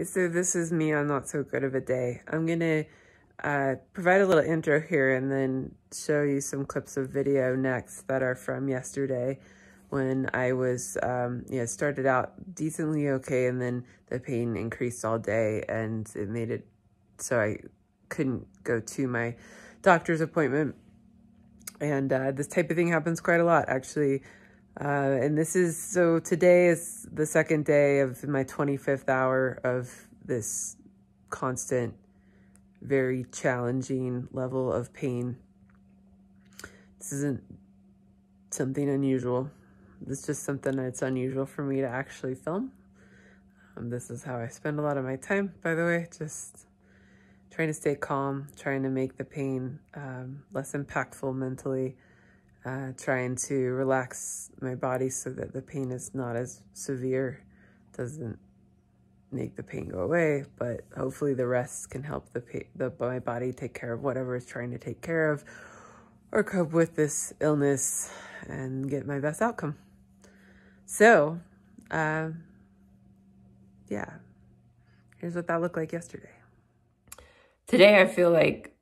So this is me on not so good of a day. I'm gonna provide a little intro here and then show you some clips of video next that are from yesterday when I was, started out decently okay, and then the pain increased all day and it made it so I couldn't go to my doctor's appointment. And this type of thing happens quite a lot, actually. And so today is the second day of my 25th hour of this constant, very challenging level of pain. This isn't something unusual. It's just something that's unusual for me to actually film. This is how I spend a lot of my time, by the way, just trying to stay calm, trying to make the pain less impactful mentally. Trying to relax my body so that the pain is not as severe. Doesn't make the pain go away, but hopefully the rest can help my body take care of whatever it's trying to take care of or cope with this illness and get my best outcome. So, yeah, here's what that looked like yesterday. Today I feel like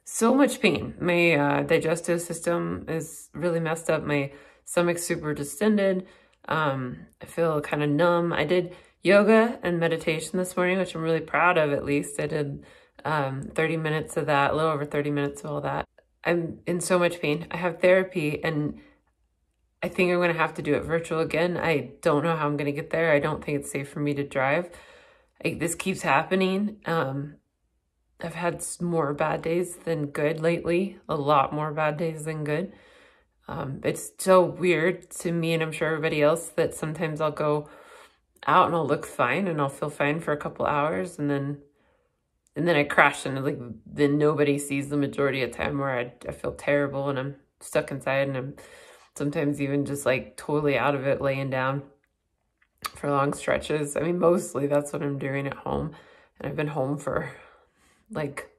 so much pain. My digestive system is really messed up. My stomach's super distended. I feel kind of numb. I did yoga and meditation this morning, which I'm really proud of, at least. I did 30 minutes of that, a little over 30 minutes of all that. I'm in so much pain. I have therapy, and I think I'm going to have to do it virtual again. I don't know how I'm going to get there. I don't think it's safe for me to drive. This keeps happening. I've had more bad days than good lately, a lot more bad days than good. It's so weird to me, and I'm sure everybody else, that sometimes I'll go out and I'll look fine and I'll feel fine for a couple hours, and then I crash, and then nobody sees the majority of the time where I feel terrible and I'm stuck inside, and I'm sometimes even just like totally out of it, laying down for long stretches. I mean, mostly that's what I'm doing at home, and I've been home for like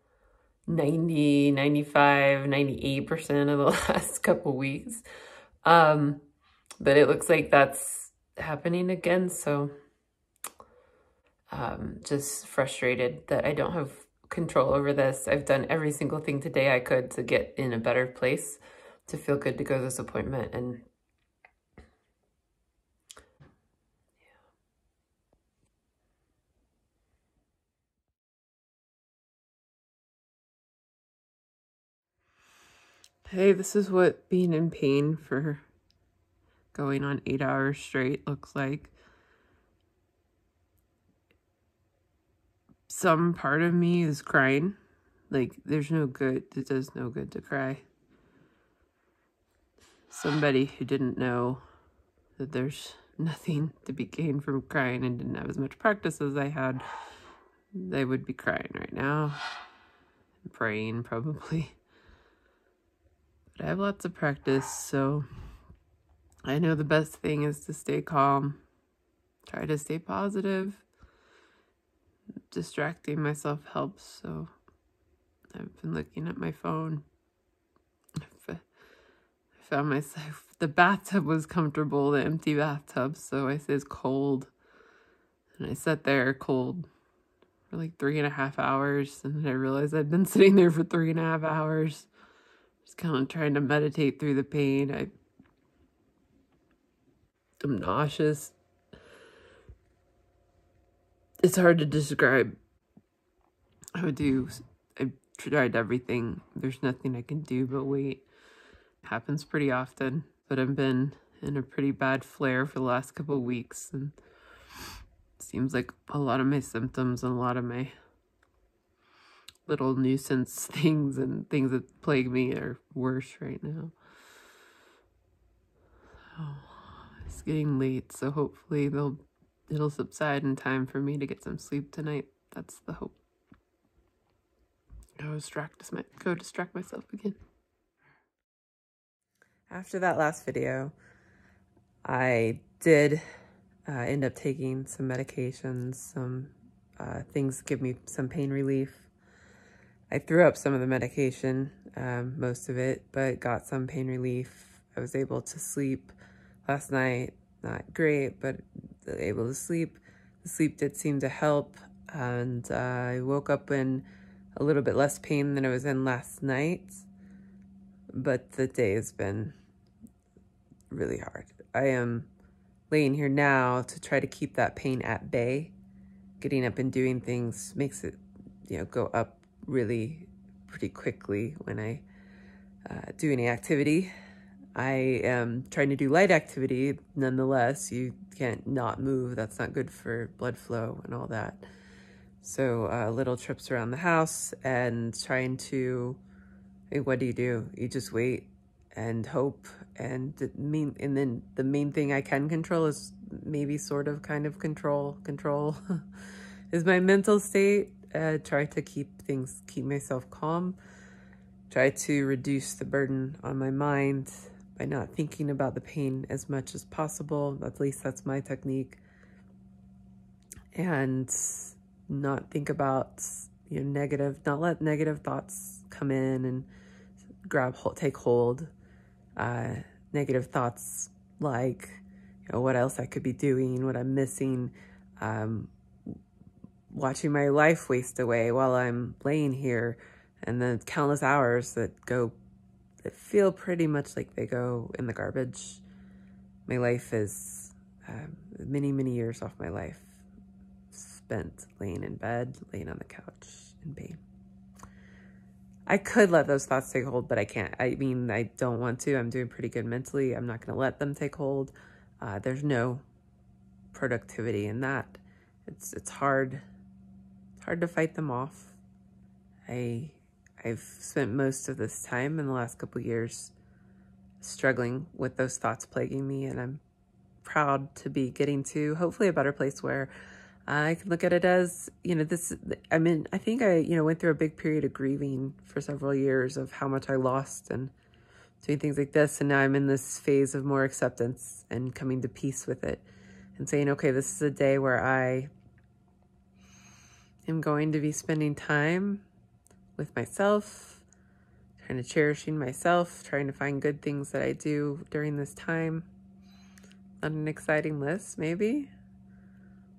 90, 95, 98% of the last couple weeks. But it looks like that's happening again. So just frustrated that I don't have control over this. I've done every single thing today I could to get in a better place, to feel good to go to this appointment. And hey, this is what being in pain for going on 8 hours straight looks like. Some part of me is crying. Like, there's no good. It does no good to cry. Somebody who didn't know that there's nothing to be gained from crying and didn't have as much practice as I had, they would be crying right now. And praying, probably. But I have lots of practice, so I know the best thing is to stay calm, try to stay positive. Distracting myself helps, so I've been looking at my phone. I found myself, the bathtub was comfortable, the empty bathtub, so I said it's cold. And I sat there cold for like 3.5 hours, and I realized I'd been sitting there for 3.5 hours. Just kind of trying to meditate through the pain. I'm nauseous. It's hard to describe. I tried everything. There's nothing I can do but wait. It happens pretty often, but I've been in a pretty bad flare for the last couple of weeks, and it seems like a lot of my symptoms and a lot of my little nuisance things and things that plague me are worse right now. Oh, it's getting late, so hopefully it'll subside in time for me to get some sleep tonight. That's the hope. Go distract myself again. After that last video, I did end up taking some medications, some things to give me some pain relief. I threw up some of the medication, most of it, but got some pain relief. I was able to sleep last night. Not great, but able to sleep. The sleep did seem to help, and I woke up in a little bit less pain than I was in last night, but the day has been really hard. I am laying here now to try to keep that pain at bay. Getting up and doing things makes it, go up really pretty quickly when I do any activity. I am trying to do light activity. Nonetheless, you can't not move. That's not good for blood flow and all that. So little trips around the house and trying to, what do? You just wait and hope. And then the main thing I can control is maybe kind of control is my mental state. Try to keep myself calm. Try to reduce the burden on my mind by not thinking about the pain as much as possible. At least that's my technique. And not think about, not let negative thoughts come in and take hold. Negative thoughts like, what else I could be doing, what I'm missing, watching my life waste away while I'm laying here, and the countless hours that feel pretty much like they go in the garbage. My life is many, many years off my life spent laying in bed, laying on the couch in pain. I could let those thoughts take hold, but I can't. I mean, I don't want to. I'm doing pretty good mentally. I'm not going to let them take hold. There's no productivity in that. It's hard. It's hard to fight them off. I've spent most of this time in the last couple of years struggling with those thoughts plaguing me, and I'm proud to be getting to hopefully a better place where I can look at it as, I think I went through a big period of grieving for several years of how much I lost and doing things like this. And now I'm in this phase of more acceptance and coming to peace with it and saying, okay, this is a day where I am going to be spending time with myself, trying to cherishing myself, trying to find good things that I do during this time. Not an exciting list, maybe.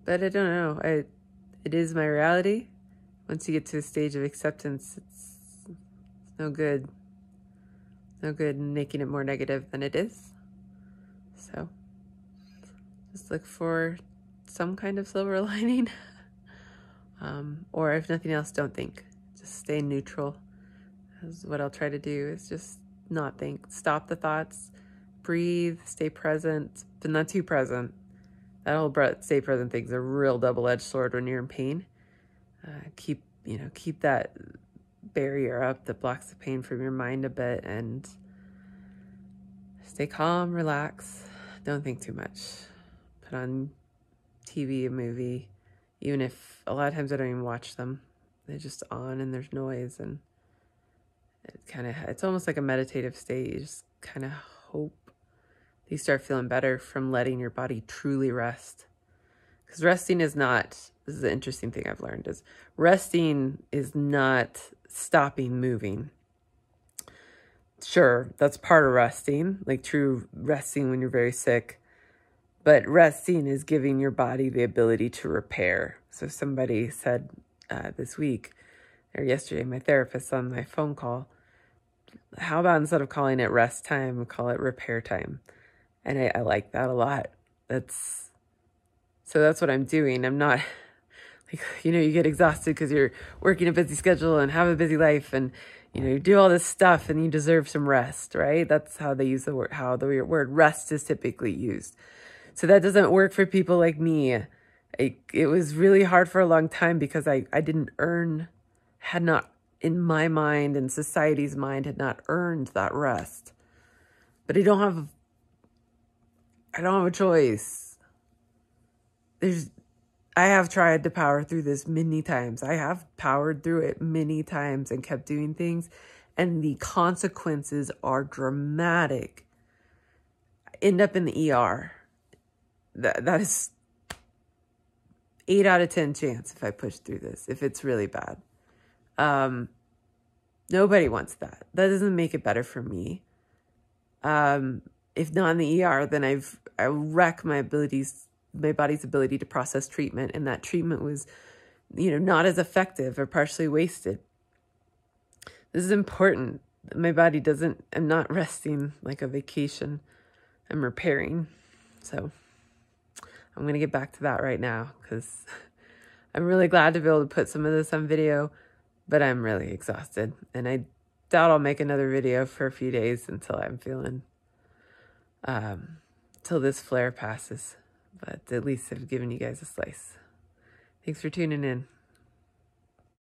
But I don't know. It is my reality. Once you get to a stage of acceptance, it's no good. No good in making it more negative than it is. So just look for some kind of silver lining. Or if nothing else, don't think. Just stay neutral. That's what I'll try to do, is just not think. Stop the thoughts. Breathe. Stay present, but not too present. That whole stay present thing's a real double-edged sword when you're in pain. Keep that barrier up that blocks the pain from your mind a bit, and stay calm, relax. Don't think too much. Put on TV, a movie, even if a lot of times I don't even watch them. They're just on and there's noise, and it's almost like a meditative state. You just kind of hope you start feeling better from letting your body truly rest. Because resting is not, this is the interesting thing I've learned, is resting is not stopping moving. Sure, that's part of resting, like true resting when you're very sick. But resting is giving your body the ability to repair. So somebody said this week, or yesterday, my therapist on my phone call, how about instead of calling it rest time, call it repair time? And I like that a lot. So that's what I'm doing. I'm not, you get exhausted because you're working a busy schedule and have a busy life, and, you do all this stuff and you deserve some rest, right? That's how they use the word, how the word rest is typically used. So that doesn't work for people like me. It was really hard for a long time because I had not, in my mind and society's mind, had not earned that rest. But I don't have a choice. I have tried to power through this many times. I have powered through it many times and kept doing things, and the consequences are dramatic. I end up in the ER. That is 8 out of 10 chance if I push through this, if it's really bad. Nobody wants that. That doesn't make it better for me. If not in the ER, then I wreck my abilities my body's ability to process treatment, and that treatment was, you know, not as effective or partially wasted. This is important. My body doesn't, I'm not resting like a vacation. I'm repairing. So I'm going to get back to that right now because I'm really glad to be able to put some of this on video, but I'm really exhausted. And I doubt I'll make another video for a few days until I'm feeling, till this flare passes. But at least I've given you guys a slice. Thanks for tuning in.